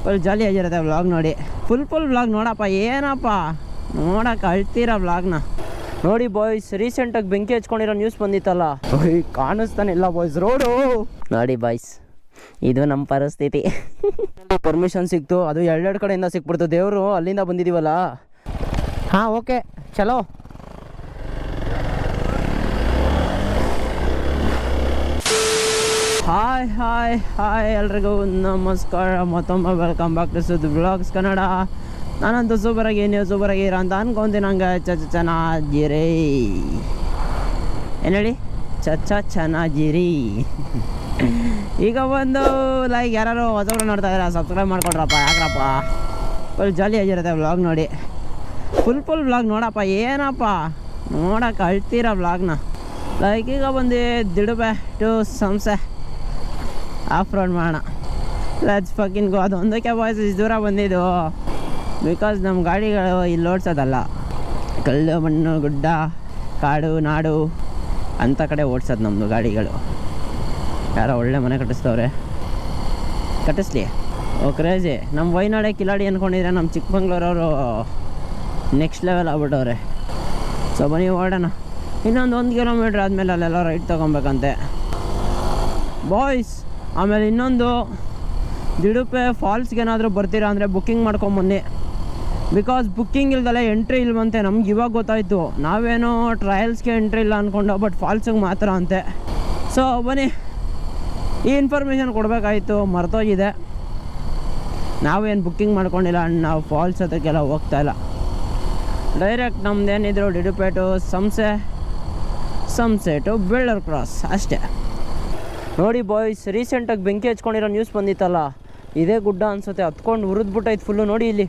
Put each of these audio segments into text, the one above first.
Full ಜಾಲಿಯಾಗಿರುತ್ತೆ vlog ನೋಡಿ. Full vlog ನೋಡಪ್ಪ, ಏನಪ್ಪ ನೋಡಕ್ಕೆ ಅಳ್ತೀರ ವ್ಲಾಗ್ನ ನೋಡಿ ಬಾಯ್ಸ್. ರೀಸೆಂಟಾಗಿ ಬೆಂಕಿ ಹಚ್ಕೊಂಡಿರೋ ನ್ಯೂಸ್ ಬಂದಿತ್ತಲ್ಲ, ಕಾಣಿಸ್ತಾನೆ ಇಲ್ಲ ಬಾಯ್ಸ್ ರೋಡು ನೋಡಿ ಬಾಯ್ಸ್. ಇದು ನಮ್ಮ ಪರಿಸ್ಥಿತಿ. ಪರ್ಮಿಷನ್ ಸಿಕ್ತು, ಅದು ಎರಡೆರಡು ಕಡೆಯಿಂದ ಸಿಕ್ಬಿಡ್ತು. ದೇವರು ಅಲ್ಲಿಂದ ಬಂದಿದ್ದೀವಲ್ಲ. ಹಾಂ ಓಕೆ ಚಲೋ. ಹಾಯ್ ಎಲ್ರಿಗೂ ನಮಸ್ಕಾರ. ಮತ್ತೊಮ್ಮೆ ವೆಲ್ಕಮ್ ಬ್ಯಾಕ್ ಟು ಸುದ್ದಿ ಬ್ಲಾಗ್ಸ್ ಕನ್ನಡ. ನಾನಂತೂ ಸೂಪರಾಗಿ ನೀವು ಸೂಪರಾಗಿರ ಅಂತ ಅನ್ಕೊಂತೀನಿ. ನಂಗೆ ಚೆನ್ನಾಗಿರಿ ಏನು ಹೇಳಿ ಚೆನ್ನಾಗಿರಿ. ಈಗ ಒಂದು ಲೈಕ್ ಯಾರು ಹೊಸಬ್ರು ನೋಡ್ತಾ ಇದ್ದಾರೆ ಸಬ್ಸ್ಕ್ರೈಬ್ ಮಾಡ್ಕೊಡ್ರಪ್ಪ. ಯಾಕ್ರಪ್ಪ ಫುಲ್ ಜಾಲಿಯಾಗಿರುತ್ತೆ ವ್ಲಾಗ್ ನೋಡಿ. ಫುಲ್ ವ್ಲಾಗ್ ನೋಡಪ್ಪ, ಏನಪ್ಪ ನೋಡಕ್ಕೆ ಅಳ್ತೀರ ವ್ಲಾಗ್ನ. ಲೈಕ್ ಈಗ ಬಂದು Didupe to Samse off road ಮಾಡೋಣ. Let's fucking go. ಅದೊಂದಕ್ಕೆ ಬಾಯ್ಸ್ ಇಷ್ಟು ದೂರ ಬಂದಿದ್ದು ಬಿಕಾಸ್ ನಮ್ಮ ಗಾಡಿಗಳು ಇಲ್ಲಿ ಓಡಿಸೋದಲ್ಲ. ಕಲ್ಲು ಮಣ್ಣು ಗುಡ್ಡ ಕಾಡು ನಾಡು ಅಂಥ ಕಡೆ ಓಡಿಸೋದು ನಮ್ಮದು ಗಾಡಿಗಳು. ಯಾರೋ ಒಳ್ಳೆ ಮನೆ ಕಟ್ಟಿಸ್ಲಿ. ಓ ಕ್ರೇಜಿ. ನಮ್ಮ ವೈನಾಡೆ ಕಿಲಾಡಿ ಅಂದ್ಕೊಂಡಿದ್ರೆ ನಮ್ಮ ಚಿಕ್ಕಮಂಗ್ಳೂರವರು ನೆಕ್ಸ್ಟ್ ಲೆವೆಲ್ ಆಗ್ಬಿಟ್ಟವ್ರೆ. ಸೊ ಬನ್ನಿ ಓಡೋಣ. ಇನ್ನೊಂದು 1 ಕಿಲೋಮೀಟ್ರ್ ಆದಮೇಲೆ ಅಲ್ಲೆಲ್ಲ ರೈಟ್ ತೊಗೊಬೇಕಂತೆ ಬಾಯ್ಸ್. ಆಮೇಲೆ ಇನ್ನೊಂದು ದಿಡುಪೆ ಫಾಲ್ಸ್ಗೆ ಏನಾದರೂ ಬರ್ತೀರಾ ಅಂದರೆ ಬುಕ್ಕಿಂಗ್ ಮಾಡ್ಕೊಂಬನ್ನಿ. ಬಿಕಾಸ್ ಬುಕ್ಕಿಂಗ್ ಇಲ್ದಲೆ ಎಂಟ್ರಿ ಇಲ್ವಂತೆ. ನಮ್ಗೆ ಇವಾಗ ಗೊತ್ತಾಯಿತು. ನಾವೇನೋ ಟ್ರಯಲ್ಸ್ಗೆ ಎಂಟ್ರಿ ಇಲ್ಲ ಅಂದ್ಕೊಂಡು, ಬಟ್ ಫಾಲ್ಸಿಗೆ ಮಾತ್ರ ಅಂತೆ. ಸೊ ಬನ್ನಿ, ಈ ಇನ್ಫಾರ್ಮೇಷನ್ ಕೊಡಬೇಕಾಯಿತು, ಮರ್ತೋಗಿದೆ. ನಾವೇನು ಬುಕ್ಕಿಂಗ್ ಮಾಡ್ಕೊಂಡಿಲ್ಲ, ನಾವು ಫಾಲ್ಸ್ ಹತ್ರಕ್ಕೆಲ್ಲ ಹೋಗ್ತಾಯಿಲ್ಲ. ಡೈರೆಕ್ಟ್ ನಮ್ದೇನಿದ್ರು Didupe to Samse to Belluru cross ಅಷ್ಟೇ ನೋಡಿ ಬಾಯ್ಸ್. ರೀಸೆಂಟಾಗಿ ಬೆಂಕಿ ಹಚ್ಕೊಂಡಿರೋ ನ್ಯೂಸ್ ಬಂದಿತ್ತಲ್ಲ, ಇದೇ ಗುಡ್ಡ ಅನಿಸುತ್ತೆ. ಹತ್ಕೊಂಡು ಉರಿದ್ಬಿಟ್ಟೈತೆ ಫುಲ್ಲು ನೋಡಿ. ಇಲ್ಲಿ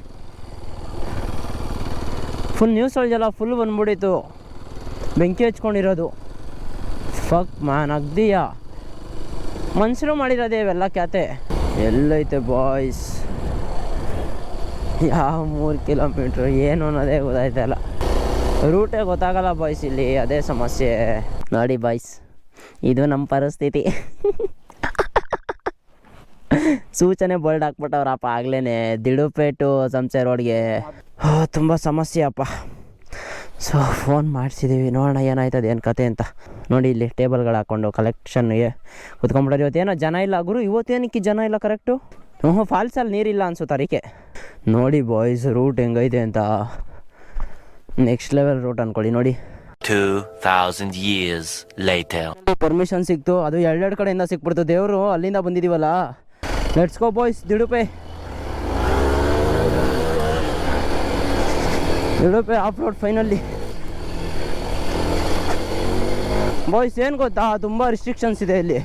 ಫುಲ್ ನ್ಯೂಸಲ್ಲೆಲ್ಲ ಫುಲ್ ಬಂದ್ಬಿಟ್ಟಿತ್ತು ಬೆಂಕಿ ಹಚ್ಕೊಂಡಿರೋದು. ಫಕ್ ಮ್ಯಾನ್ ಅಗ್ದಿಯಾ ಮನುಷ್ಯರು ಮಾಡಿರೋದೇ ಇವೆಲ್ಲ ಕ್ಯಾತೆ. ಎಲ್ಲೈತೆ ಬಾಯ್ಸ್, ಯಾವ 3 ಕಿಲೋಮೀಟ್ರು ಏನು ಅನ್ನೋದೇ ಗೊತ್ತಾಯ್ತಲ್ಲ. ರೂಟೇ ಗೊತ್ತಾಗಲ್ಲ ಬಾಯ್ಸ್ ಇಲ್ಲಿ, ಅದೇ ಸಮಸ್ಯೆ ನೋಡಿ ಬಾಯ್ಸ್. ಇದು ನಮ್ಮ ಪರಿಸ್ಥಿತಿ. ಸೂಚನೆ ಬೋರ್ಡ್ ಹಾಕ್ಬಿಟ್ಟವ್ರಪ್ಪ ಆಗ್ಲೇ ದಿಡುಪೇಟು ಸಂಸೆ ರೋಡ್ಗೆ. ತುಂಬ ಸಮಸ್ಯೆ ಅಪ್ಪ. ಸೊ ಫೋನ್ ಮಾಡಿಸಿದ್ದೀವಿ, ನೋಡೋಣ ಏನಾಯ್ತದೆ ಏನು ಕತೆ ಅಂತ. ನೋಡಿ ಇಲ್ಲಿ ಟೇಬಲ್ಗಳು ಹಾಕ್ಕೊಂಡು ಕಲೆಕ್ಷನ್ಗೆ ಕುತ್ಕೊಂಡ್ಬಿಡೋದು. ಇವತ್ತೇನೋ ಜನ ಇಲ್ಲ ಗುರು, ಇವತ್ತೇನಕ್ಕೆ ಜನ ಇಲ್ಲ ಕರೆಕ್ಟು. ಫಾಲ್ಸಲ್ಲಿ ನೀರಿಲ್ಲ ಅನ್ಸುತ್ತೆ ಅದಕ್ಕೆ. ನೋಡಿ ಬಾಯ್ಸ್ ರೂಟ್ ಹೆಂಗೈತೆ ಅಂತ, ನೆಕ್ಸ್ಟ್ ಲೆವೆಲ್ ರೂಟ್ ಅಂದ್ಕೊಳ್ಳಿ ನೋಡಿ. 2000 years later. ಪರ್ಮಿಷನ್ ಸಿಕ್ತು, ಅದು ಎರಡೆರಡು ಕಡೆಯಿಂದ ಸಿಕ್ಬಿಡ್ತು. ದೇವರು ಅಲ್ಲಿಂದ ಬಂದಿದ್ದೀವಲ್ಲ. Let's go boys. Didupe off road finally boys. ಏನು ಗೊತ್ತಾ, ತುಂಬ ರಿಸ್ಟ್ರಿಕ್ಷನ್ಸ್ ಇದೆ ಇಲ್ಲಿ.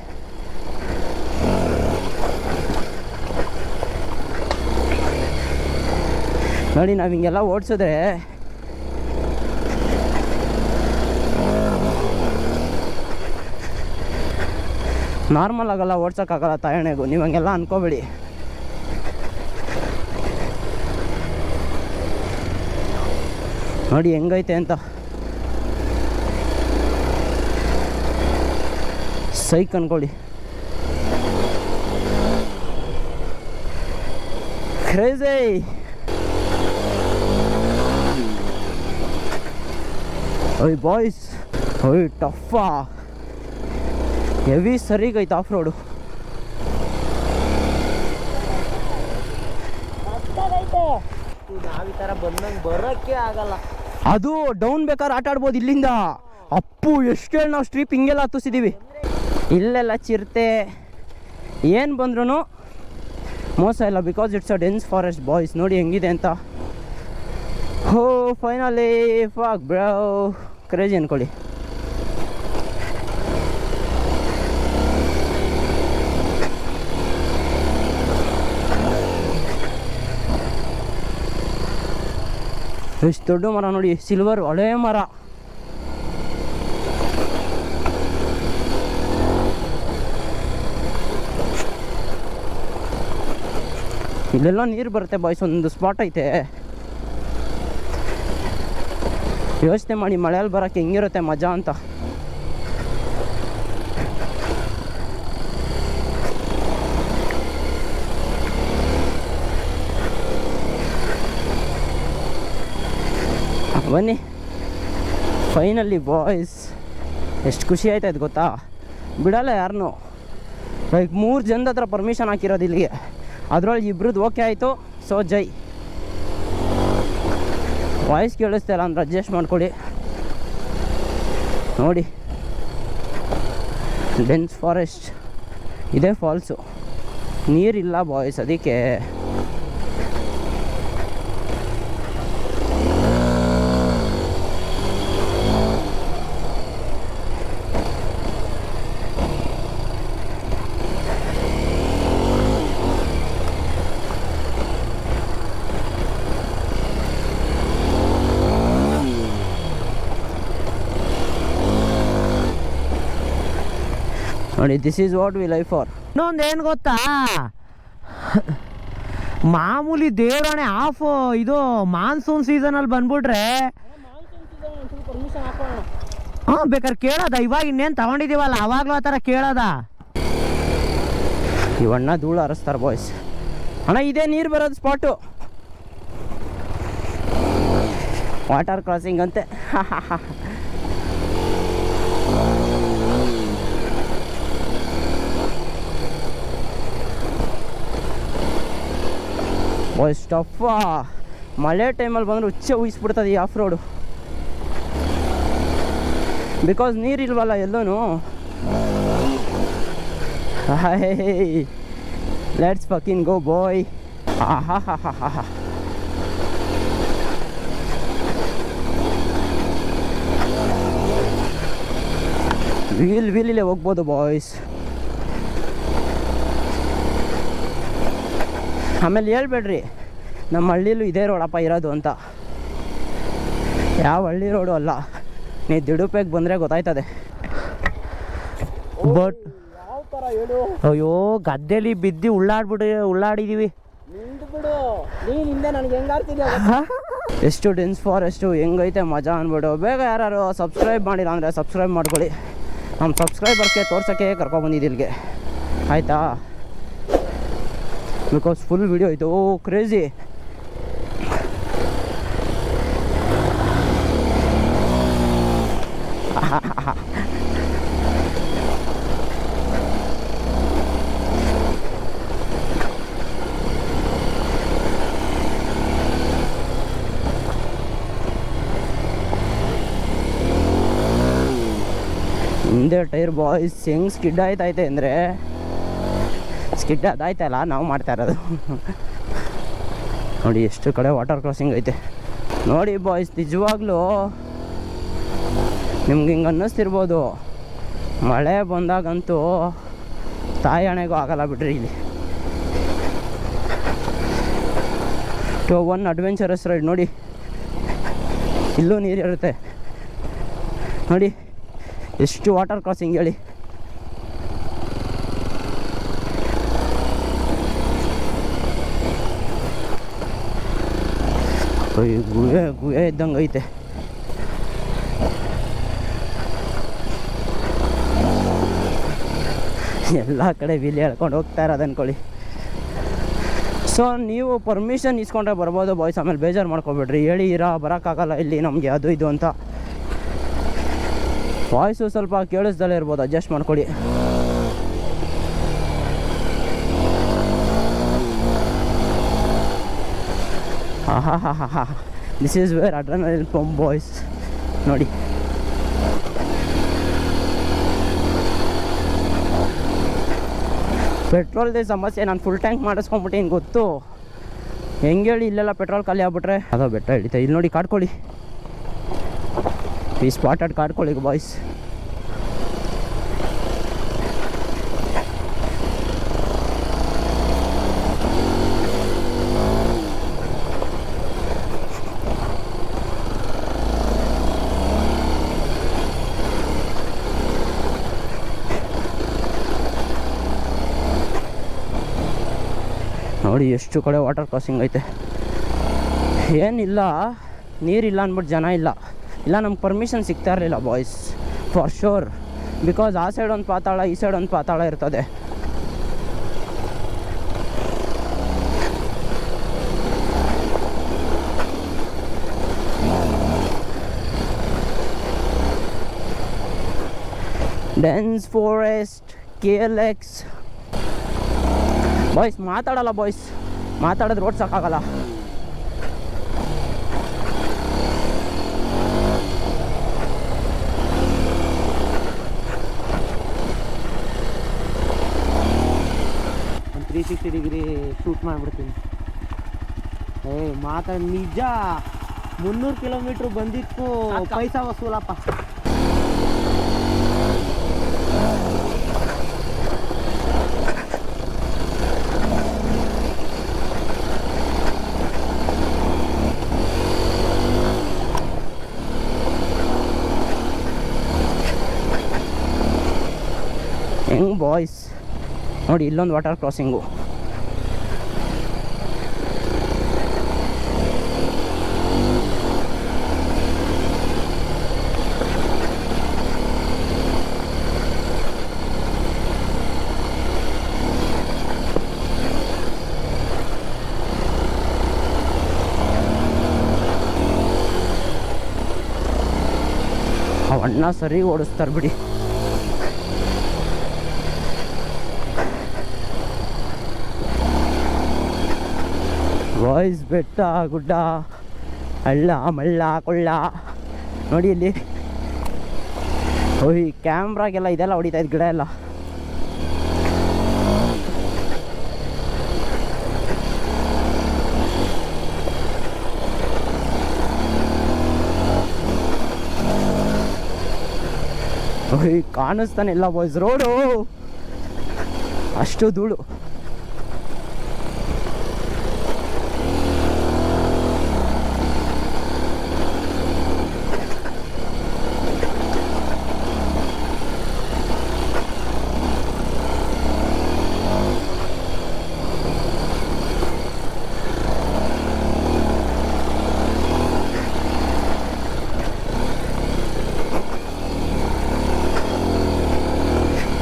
ನೋಡಿ ನಾವು ಹಿಂಗೆಲ್ಲ ಓಡಿಸಿದ್ರೆ ನಾರ್ಮಲ್ ಆಗಲ್ಲ, ಓಡ್ಸೋಕ್ಕಾಗಲ್ಲ ತಾಯಣೆಗೂ. ನೀವು ಹಂಗೆಲ್ಲ ಅನ್ಕೋಬೇಡಿ. ನೋಡಿ ಹೆಂಗೈತೆ ಅಂತ. ಸೈಕ್ ಅನ್ಕೊಳ್ಳಿ. ಕ್ರೇಜಿ. ಓಯ್ ಬಾಯ್ಸ್, ಓಯ್ ಟಫಾ ಹೆವಿ ಸರಿಗೈತೆ ಆಫ್ ರೋಡು. ನಾವು ಈ ಥರ ಬಂದಂಗೆ ಬರೋಕ್ಕೆ ಆಗಲ್ಲ. ಅದು ಡೌನ್ ಬೇಕಾದ್ರೆ ಆಟ ಆಡ್ಬೋದು ಇಲ್ಲಿಂದ. ಅಪ್ಪು ಎಷ್ಟು ಹೇಳಿ ನಾವು ಸ್ಟ್ರೀಪ್ ಹಿಂಗೆಲ್ಲ ಹತ್ತಿಸಿದ್ದೀವಿ. ಇಲ್ಲೆಲ್ಲ ಚಿರತೆ ಏನು ಬಂದ್ರೂ ಮೋಸ ಇಲ್ಲ, because it's a dense forest boys. ನೋಡಿ ಹೆಂಗಿದೆ ಅಂತ. ಹೋ ಫೈನಲಿ ಫಾಕ್ ಬ್ರೋ, ಕ್ರೇಜಿ ಅನ್ಕೊಳ್ಳಿ. ಎಷ್ಟು ದೊಡ್ಡ ಮರ ನೋಡಿ, ಸಿಲ್ವರ್ ಹಳೆ ಮರ. ಇಲ್ಲೆಲ್ಲ ನೀರು ಬರುತ್ತೆ ಬಾಯ್ಸ್. ಒಂದು ಸ್ಪಾಟ್ ಐತೆ, ಯೋಚನೆ ಮಾಡಿ ಮಳೆಯಲ್ಲಿ ಬರೋಕ್ಕೆ ಹೆಂಗಿರುತ್ತೆ ಮಜಾ ಅಂತ. ಬನ್ನಿ ಫೈನಲಿ ಬಾಯ್ಸ್. ಎಷ್ಟು ಖುಷಿ ಆಯ್ತಾಯ್ತು ಗೊತ್ತಾ, ಬಿಡಲ್ಲ ಯಾರನ್ನೂ. ಲೈಕ್ 3 ಜನದ ಹತ್ರ ಪರ್ಮಿಷನ್ ಹಾಕಿರೋದು ಇಲ್ಲಿಗೆ, ಅದರೊಳಗೆ ಇಬ್ರದ್ದು ಓಕೆ ಆಯಿತು. ಸೊ ಜೈ. ವಾಯ್ಸ್ ಕೇಳಿಸ್ತಾ ಇಲ್ಲ ಅಂದ್ರೆ ಅಡ್ಜಸ್ಟ್ ಮಾಡ್ಕೊಳ್ಳಿ. ನೋಡಿ ಡೆನ್ಸ್ ಫಾರೆಸ್ಟ್ ಇದೇ ಫಾಲ್ಸು, ನೀರಿಲ್ಲ ಬಾಯ್ಸ್, ಅದಕ್ಕೆ ನೋಡಿ this is what we life for. ಇನ್ನೊಂದು ಏನು ಗೊತ್ತಾ, ಮಾಮೂಲಿ ದೇವರಾಣೆ ಆಫ್ ಇದು ಮಾನ್ಸೂನ್ ಸೀಸನಲ್ಲಿ ಬಂದ್ಬಿಟ್ರೆ ಹಾಂ ಬೇಕಾದ್ರೆ ಕೇಳೋದ. ಇವಾಗ ಇನ್ನೇನು ತಗೊಂಡಿದ್ದೀವಲ್ಲ ಅವಾಗಲೂ ಆ ಥರ ಕೇಳೋದ. ಇವಣ್ಣ ಧೂಳು ಹರಿಸ್ತಾರೆ ಬಾಯ್ಸ್. ಅಣ್ಣ ಇದೇ ನೀರು ಬರೋದು ಸ್ಪಾಟು, ವಾಟರ್ ಕ್ರಾಸಿಂಗ್ ಅಂತೆ. Boys tough. ಮಳೆ ಟೈಮಲ್ಲಿ ಬಂದರೆ ಹುಚ್ಚೆ ಊಹಿಸ್ಬಿಡ್ತದೆ ಈ ಆಫ್ ರೋಡು, ಬಿಕಾಸ್ ನೀರಿಲ್ವಲ್ಲ ಎಲ್ಲೂ. ಲೆಟ್ಸ್ ಫಕಿಂಗ್ ಗೋ ಬಾಯ್. ಆಹಾ ಹಾ ಹಾ ಹಾ ಹಾ. ವೀಲಿಲ್ಲೇ ಹೋಗ್ಬೋದು ಬಾಯ್ಸ್. ಆಮೇಲೆ ಹೇಳ್ಬೇಡ್ರಿ ನಮ್ಮ ಹಳ್ಳೀಲೂ ಇದೇ ರೋಡಪ್ಪ ಇರೋದು ಅಂತ. ಯಾವ ಹಳ್ಳಿ ರೋಡು ಅಲ್ಲ, ನೀವು ದಿಡುಪೆಗೆ ಬಂದರೆ ಗೊತ್ತಾಯ್ತದೆ. ಬಟ್ ಯಾವ ಥರ ಹೇಳು, ಅಯ್ಯೋ ಗದ್ದೆಲಿ ಬಿದ್ದು ಉಳ್ಳಾಡಿದ್ದೀವಿ. ನೀನು ಹಿಂದೆ ನನಗೆ ಹೆಂಗಾಡ್ತಿದ್ದೆ ಎಷ್ಟು ಡೆನ್ಸ್ ಫಾರೆಸ್ಟು ಹೆಂಗೈತೆ ಮಜಾ ಅಂದ್ಬಿಡು. ಬೇಗ ಯಾರು ಸಬ್ಸ್ಕ್ರೈಬ್ ಮಾಡಿಲ್ಲ ಅಂದರೆ ಸಬ್ಸ್ಕ್ರೈಬ್ ಮಾಡ್ಕೊಳ್ಳಿ. ನಮ್ಮ ಸಬ್ಸ್ಕ್ರೈಬರ್ಸ್ಗೆ ತೋರ್ಸೋಕ್ಕೆ ಕರ್ಕೊಬಂದಿದ್ದು ಇಲ್ಲಿಗೆ, ಆಯಿತಾ? ಬಿಕಾಸ್ ಫುಲ್ ವಿಡಿಯೋ ಐತೆ. ಓ ಕ್ರೇಜಿ. ಹಿಂದೆ ಟೈರ್ ಬಾಯ್ಸ್ ಹೆಂಗೆ ಸ್ಕಿಡ್ ಆಯ್ತೈತೆ ಅಂದರೆ, ಸ್ಕಿಡ್ ಅದಾಯ್ತಲ್ಲ ನಾವು ಮಾಡ್ತಾ ಇರೋದು. ನೋಡಿ ಎಷ್ಟು ಕಡೆ ವಾಟರ್ ಕ್ರಾಸಿಂಗ್ ಐತೆ ನೋಡಿ ಬಾಯ್ಸ್. ನಿಜವಾಗ್ಲೂ ನಿಮ್ಗೆ ಹಿಂಗೆ ಅನ್ನಿಸ್ತಿರ್ಬೋದು, ಮಳೆ ಬಂದಾಗಂತೂ ತಾಯಿ ಹಣೆಗೂ ಆಗಲ್ಲ ಬಿಡ್ರಿ. ಇಲ್ಲಿ ಒನ್ ಅಡ್ವೆಂಚರಸ್ ರೈಡ್ ನೋಡಿ, ಇಲ್ಲೂ ನೀರು ಇರುತ್ತೆ ನೋಡಿ. ಎಷ್ಟು ವಾಟರ್ ಕ್ರಾಸಿಂಗ್ ಹೇಳಿ. ಗುಹೆ ಇದ್ದಂಗೆ ಐತೆ. ಎಲ್ಲ ಕಡೆ ವೀಲ್ ಹೇಳ್ಕೊಂಡು ಹೋಗ್ತಾ ಇರೋದು ಅಂದ್ಕೊಳ್ಳಿ. ಸೊ ನೀವು ಪರ್ಮಿಷನ್ ಇಸ್ಕೊಂಡ್ರೆ ಬರ್ಬೋದು ಬಾಯ್ಸ್, ಆಮೇಲೆ ಬೇಜಾರು ಮಾಡ್ಕೊಬೇಡ್ರಿ. ಹೇಳಿ ಬರೋಕ್ಕಾಗಲ್ಲ ಇಲ್ಲಿ ನಮಗೆ ಅದು ಇದು ಅಂತ. ವಾಯ್ಸು ಸ್ವಲ್ಪ ಕೇಳಿಸ್ದಲ್ಲೇ ಇರ್ಬೋದು, ಅಡ್ಜಸ್ಟ್ ಮಾಡ್ಕೊಳ್ಳಿ. ಆಹಾ ಹಾ ಹಾ ಹಾ. This is where adrenaline pump boys. ನೋಡಿ ಪೆಟ್ರೋಲ್ದೇ ಸಮಸ್ಯೆ. ನಾನು ಫುಲ್ ಟ್ಯಾಂಕ್ ಮಾಡಿಸ್ಕೊಂಬಿಟ್ಟೇನು ಗೊತ್ತು. ಹೆಂಗೆ ಹೇಳಿ, ಇಲ್ಲೆಲ್ಲ ಪೆಟ್ರೋಲ್ ಖಾಲಿ ಆಗ್ಬಿಟ್ರೆ ಅದೋ ಬೆಟ್ಟ ಹಿಡಿತಾ. ಇಲ್ಲಿ ನೋಡಿ ಕಾಡ್ಕೊಳ್ಳಿ, ಈ ಸ್ಪಾಟೆಡ್ ಕಾಡ್ಕೊಳ್ಳಿ ಬಾಯ್ಸ್. ನೋಡಿ ಎಷ್ಟು ಕಡೆ ವಾಟರ್ ಕ್ರಾಸಿಂಗ್ ಐತೆ. ಏನಿಲ್ಲ, ನೀರಿಲ್ಲ ಅಂದ್ಬಿಟ್ಟು ಜನ ಇಲ್ಲ, ನಮ್ಗೆ ಪರ್ಮಿಷನ್ ಸಿಗ್ತಾ ಇರಲಿಲ್ಲ ಬಾಯ್ಸ್, ಫಾರ್ ಶೋರ್. ಬಿಕಾಸ್ ಆ ಸೈಡ್ ಒಂದು ಪಾತಾಳ, ಈ ಸೈಡ್ ಒಂದು ಪಾತಾಳ ಇರ್ತದೆ. Dense forest KLX. ಬಾಯ್ಸ್ ಮಾತಾಡಲ್ಲ ಬಾಯ್ಸ್, ಮಾತಾಡಿದ್ರೆ ಓಡ್ಸೋಕ್ಕಾಗಲ್ಲ. ಒಂದು 360 ಡಿಗ್ರಿ ಶೂಟ್ ಮಾಡಿಬಿಡ್ತೀನಿ. ಮಾತಾಡಿ ನಿಜ 300 ಕಿಲೋಮೀಟ್ರ್ ಬಂದಿತ್ತು ಪೈಸಾ ವಸೂಲಪ್ಪ. ಹೆಂಗ್ ಬಾಯ್ಸ್ ನೋಡಿ, ಇಲ್ಲೊಂದು ವಾಟರ್ ಕ್ರಾಸಿಂಗು. ಅವಣ್ಣ ಸರಿ ಓಡಿಸ್ತಾರೆ ಬಿಡಿ. ಬಾಯ್ಸ್ ಬೆಟ್ಟ ಗುಡ್ಡ ಹಳ್ಳ ಮಳ್ಳ ಕೊಳ್ಳ ನೋಡಿ ಇಲ್ಲಿ. ಓಯ್ ಕ್ಯಾಮ್ರಾಗೆಲ್ಲ ಇದೆಲ್ಲ ಹೊಡಿತಾ ಇದ್ದು ಗಿಡ ಎಲ್ಲ. ಓಯ್ ಕಾಣಿಸ್ತಾನೆ ಇಲ್ಲ ಬಾಯ್ಸ್, ರೋಡು ಅಷ್ಟು ಧೂಳು.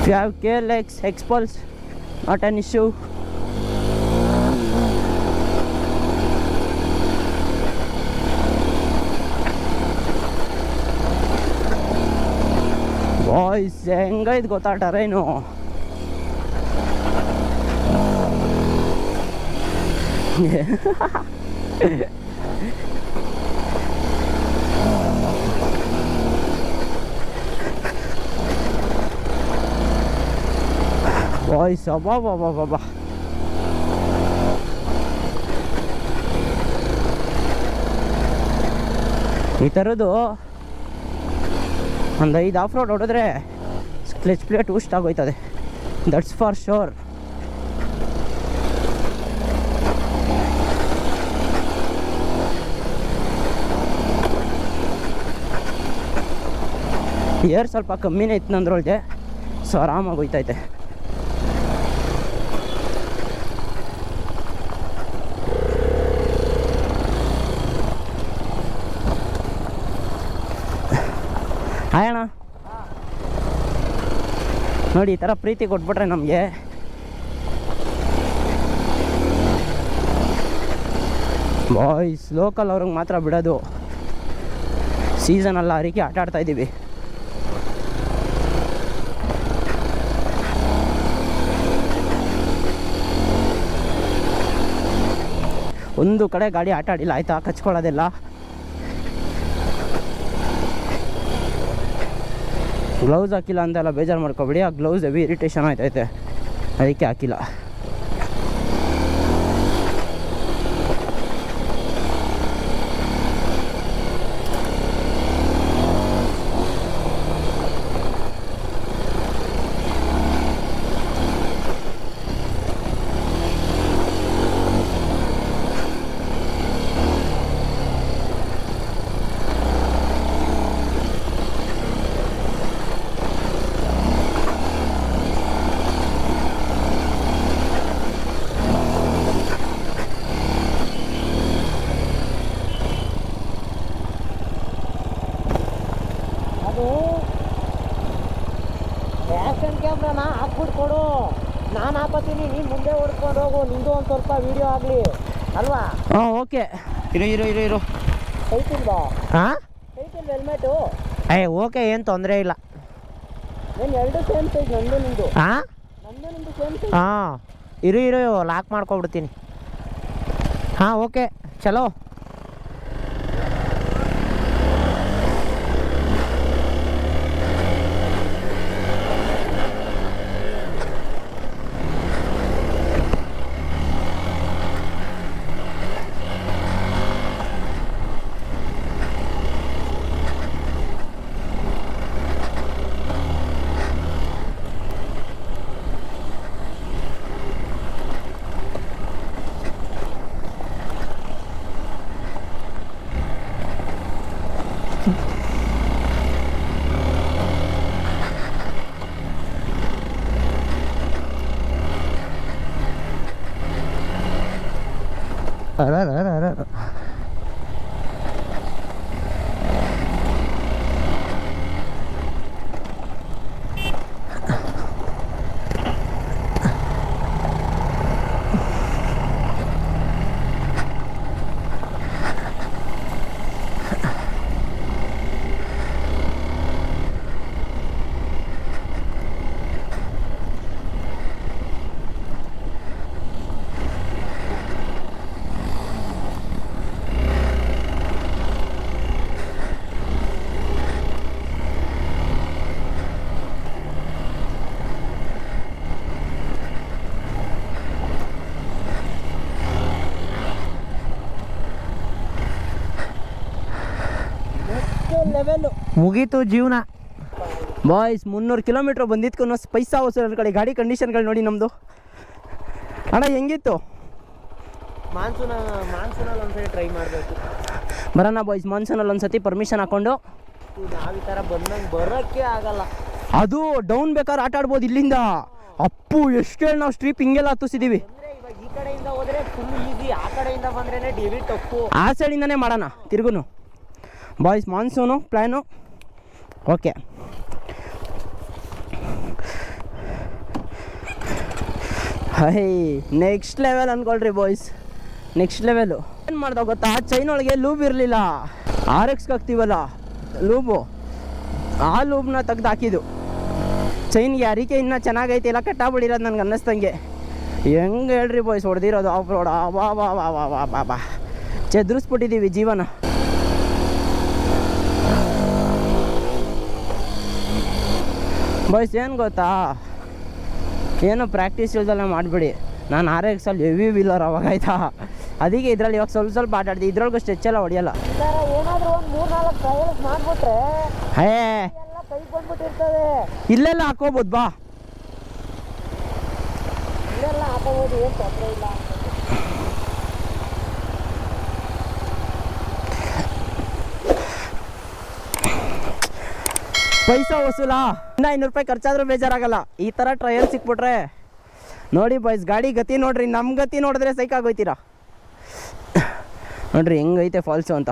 If you have KLX, X-Pulse, not an issue. Boys ಹೆಂಗೈದು ಗೊತ್ತಾ ಟರೇನು. ಬಾಯ್ಸ್ ಅಬ್ಬಾ ಈ ಥರದ್ದು ಒಂದು 5 ಆಫ್ ರೋಡ್ ಹೊಡೆದ್ರೆ ಕ್ಲಚ್ ಪ್ಲೇಟ್ ಊಸ್ಟ್ ಆಗೋಯ್ತದೆ, ದಟ್ಸ್ ಫಾರ್ ಶೋರ್. ಏರ್ ಸ್ವಲ್ಪ ಕಮ್ಮಿನೇ ಇತ್ತು ನಂದ್ರೊಳಗೆ, ಸೊ ಆರಾಮಾಗಿ ಹೋಯ್ತೈತೆ. ಹಾಯ್ ಅಣ್ಣ, ನೋಡಿ ಈ ಥರ ಪ್ರೀತಿ ಕೊಟ್ಬಿಟ್ರೆ ನಮಗೆ ಬಾಯ್ಸ್. ಲೋಕಲ್ ಅವ್ರಿಗೆ ಮಾತ್ರ ಬಿಡೋದು, ಸೀಸನ್ ಅಲ್ಲ ಅರಿಕೆ ಆಟ ಆಡ್ತಾ ಇದ್ದೀವಿ. ಒಂದು ಕಡೆ ಗಾಡಿ ಆಟ ಆಡಿಲ್ಲ ಆಯಿತಾ, ಕಚ್ಕೊಳ್ಳೋದಿಲ್ಲ. ಗ್ಲೌಸ್ ಹಾಕಿಲ್ಲ ಅಂತೆಲ್ಲ ಬೇಜಾರು ಮಾಡ್ಕೊಬೇಡಿ, ಆ ಗ್ಲೌಸ್ ಹೆವಿ ಇರಿಟೇಷನ್ ಆಯ್ತೈತೆ, ಅದಕ್ಕೆ ಹಾಕಿಲ್ಲ. ಆ್ಯಕ್ಷನ್ ಕ್ಯಾಮ್ರಾನ ಹಾಕ್ಬಿಟ್ಟು ಕೊಡು, ನಾನು ಹಾಕೋತೀನಿ, ನೀನು ಮುಂದೆ ಹೊಡ್ಕೊಂಡು ಹೋಗು, ನಿಂದು ಒಂದು ಸ್ವಲ್ಪ ವೀಡಿಯೋ ಆಗಲಿ ಅಲ್ವಾ? ಹಾಂ ಓಕೆ. ಇರು ಐತಿಲ್ವಾ? ಹಾಂ ಐತಿಲ್ವ ಹೆಲ್ಮೆಟು? ಓಕೆ, ಏನು ತೊಂದರೆ ಇಲ್ಲ. ಏನು ಎರಡು ಸೇಮ್ ಸೈಜ್ ನಂದು ನಿಂದು? ಹಾಂ ನಂದು ನಿಂದು ಸೇಮ್ ಸೈಜ್? ಹಾಂ ಇರು ಲಾಕ್ ಮಾಡ್ಕೊಬಿಡ್ತೀನಿ. ಹಾಂ ಓಕೆ ಚಲೋ. ಮುಗೀತು ಜೀವನ. ಬಾಯ್ಸ್ 300 ಕಿಲೋಮೀಟ್ರ್ ಬಂದಿದ್ಕು ಪೈಸಾ ವಸೂಲ್ ಕಡೆ ಗಾಡಿ ಕಂಡೀಷನ್ಗಳು ನೋಡಿ ನಮ್ಮದು. ಅಣ್ಣ ಹೆಂಗಿತ್ತು? ಮಾನ್ಸೂನಲ್ಲಿ ಒಂದ್ಸರಿ ಟ್ರೈ ಮಾಡಬೇಕು. ಬರೋಣ ಬಾಯ್ಸ್, ಮಾನ್ಸೂನಲ್ಲಿ ಒಂದ್ಸತಿ ಪರ್ಮಿಷನ್ ಹಾಕ್ಕೊಂಡು. ನಾವು ಈ ಥರ ಬಂದಂಗೆ ಬರೋಕ್ಕೆ ಆಗಲ್ಲ. ಅದು ಡೌನ್ ಬೇಕಾದ್ರೆ ಆಟ ಆಡ್ಬೋದು ಇಲ್ಲಿಂದ. ಅಪ್ಪು ಎಷ್ಟು ಹೇಳಿ ನಾವು ಸ್ಟ್ರೀಪ್ ಹಿಂಗೆಲ್ಲ ಹತ್ತಿಸಿದ್ದೀವಿ. ಇವಾಗ ಈ ಕಡೆಯಿಂದ ಹೋದರೆ ಫುಲ್ ಈಸಿ, ಆ ಕಡೆಯಿಂದ ಬಂದ್ರೇ ಡೆವಿಲ್ ಟಫು. ಆ ಸೈಡಿಂದನೇ ಮಾಡೋಣ ತಿರ್ಗುನು. Boys monsoon plan okay. High next level ಅಂದ್ಕೊಳ್ರಿ ಬಾಯ್ಸ್, ನೆಕ್ಸ್ಟ್ ಲೆವೆಲು. ಏನು ಮಾಡ್ದಾಗ ಗೊತ್ತಾ, ಚೈನ್ ಒಳಗೆ ಲೂಬ್ ಇರಲಿಲ್ಲ. RXಗೆ ಹಾಕ್ತೀವಲ್ಲ ಲೂಬು, ಆ ಲೂಬ್ನ ತೆಗ್ದು ಹಾಕಿದ್ದು. ಚೈನ್ಗೆ ಅರಿಕೆ ಇನ್ನೂ ಚೆನ್ನಾಗೈತೆ, ಎಲ್ಲ ಕಟ್ಟಾಗ್ಬಿಡಿರೋದು ನನಗೆ ಅನ್ನಿಸ್ತಂಗೆ. ಹೆಂಗೆ ಹೇಳ್ರಿ ಬಾಯ್ಸ್ ಹೊಡೆದಿರೋದು ಆಫ್ ರೋಡ್. ಬಾ ಬಾ ಬಾ ಬಾ ಬಾ ಬಾ ಬಾ ಚೆದ್ರಿಸ್ಬಿಟ್ಟಿದ್ದೀವಿ ಜೀವನ. ಬಾಯ್ಸ್ ಏನು ಗೊತ್ತಾ, ಏನು ಪ್ರಾಕ್ಟೀಸ್ ಇಲ್ದಲ್ಲ ಮಾಡಿಬಿಡಿ. ನಾನು RXಲ್ಲಿ ಹೆವಿ ವೀಲರ್ ಅವಾಗ ಆಯ್ತಾ, ಅದಕ್ಕೆ ಇದರಲ್ಲಿ ಇವಾಗ ಸ್ವಲ್ಪ ಆಟಾಡ್ತೀವಿ. ಇದ್ರೊಳಗೂ ಸ್ಟ್ರೆಚೆಲ್ಲ ಹೊಡೆಯಲ್ಲ. ಏನಾದರೂ ಒಂದು 3-4 ಟ್ರಯಲ್ಸ್ ಮಾಡಿಬಿಟ್ರೆ ಹೇ ಎಲ್ಲ ಕೈ ಬಂದ್ಬಿಟ್ಟಿರ್ತದೆ. ಇಲ್ಲೆಲ್ಲ ಹಾಕೋಬೋದು ಬಾ. ಇಲ್ಲೆಲ್ಲ ಹಾಕೋಬೋದು, ಏನು ತೊಂದರೆ ಇಲ್ಲ. ಪೈಸಾ ವಸೂಲಾ? ಇನ್ನು 500 ರೂಪಾಯಿ ಖರ್ಚಾದ್ರೂ ಬೇಜಾರಾಗಲ್ಲ ಈ ಥರ ಟ್ರಯಲ್ ಸಿಕ್ಬಿಟ್ರೆ. ನೋಡಿ ಬಾಯ್ಸ್ ಗಾಡಿ ಗತಿ ನೋಡ್ರಿ, ನಮ್ಮ ಗತಿ ನೋಡಿದ್ರೆ ಸೈಕಾಗೋಯ್ತೀರಾ. ನೋಡ್ರಿ ಹೆಂಗೈತೆ ಫಾಲ್ಸು ಅಂತ.